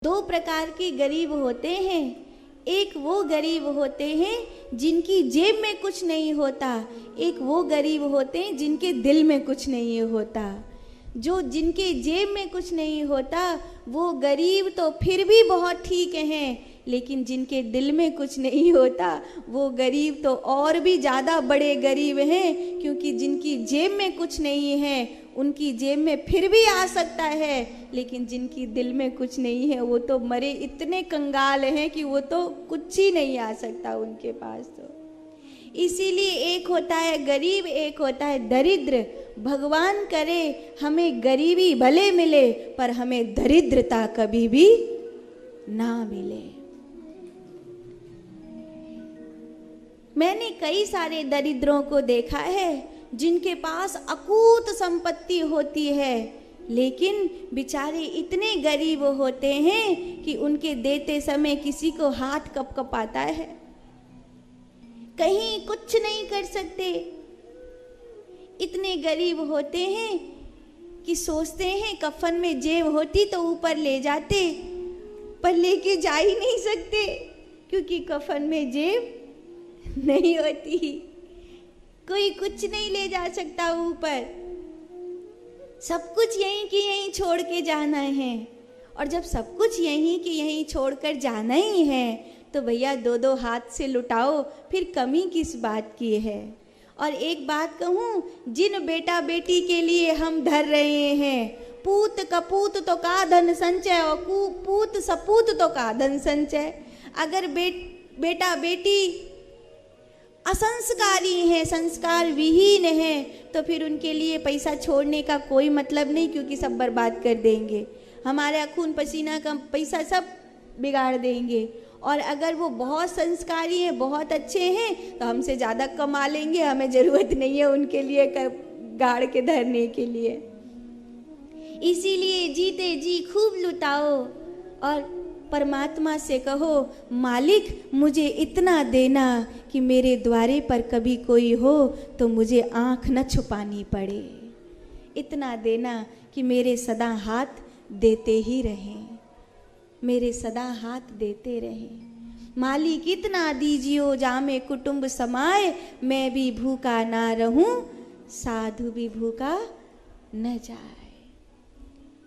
दो प्रकार के गरीब होते हैं। एक वो गरीब होते हैं जिनकी जेब में कुछ नहीं होता, एक वो गरीब होते हैं जिनके दिल में कुछ नहीं होता। जो जिनके जेब में कुछ नहीं होता वो गरीब तो फिर भी बहुत ठीक हैं, लेकिन जिनके दिल में कुछ नहीं होता वो गरीब तो और भी ज़्यादा बड़े गरीब हैं, क्योंकि जिनकी जेब में कुछ नहीं है उनकी जेब में फिर भी आ सकता है, लेकिन जिनकी दिल में कुछ नहीं है वो तो मरे इतने कंगाल हैं कि वो तो कुछ ही नहीं आ सकता उनके पास। तो इसीलिए एक होता है गरीब, एक होता है दरिद्र। भगवान करे हमें गरीबी भले मिले पर हमें दरिद्रता कभी भी ना मिले। मैंने कई सारे दरिद्रों को देखा है जिनके पास अकूत संपत्ति होती है, लेकिन बेचारे इतने गरीब होते हैं कि उनके देते समय किसी को हाथ कपकपाता है, कहीं कुछ नहीं कर सकते। इतने गरीब होते हैं कि सोचते हैं कफन में जेब होती तो ऊपर ले जाते, पर लेके जा ही नहीं सकते क्योंकि कफन में जेब नहीं होती। कोई कुछ नहीं ले जा सकता ऊपर, सब कुछ यहीं की यहीं छोड़ के जाना है। और जब सब कुछ यहीं की यहीं छोड़कर जाना ही है तो भैया दो दो हाथ से लुटाओ, फिर कमी किस बात की है। और एक बात कहूँ, जिन बेटा बेटी के लिए हम धर रहे हैं, पूत कपूत तो का धन संचय और पूत सपूत तो का धन संचय। अगर बेटा बेटी असंस्कारी है, संस्कार विहीन है, तो फिर उनके लिए पैसा छोड़ने का कोई मतलब नहीं, क्योंकि सब बर्बाद कर देंगे, हमारा खून पसीना का पैसा सब बिगाड़ देंगे। और अगर वो बहुत संस्कारी हैं, बहुत अच्छे हैं, तो हमसे ज़्यादा कमा लेंगे, हमें ज़रूरत नहीं है उनके लिए गाड़ के धरने के लिए। इसीलिए जीते जी खूब लुटाओ और परमात्मा से कहो, मालिक मुझे इतना देना कि मेरे द्वारे पर कभी कोई हो तो मुझे आँख न छुपानी पड़े। इतना देना कि मेरे सदा हाथ देते ही रहें, मेरे सदा हाथ देते रहें। मालिक इतना दीजियो जामे कुटुंब समाए, मैं भी भूखा ना रहूं, साधु भी भूखा न जाए।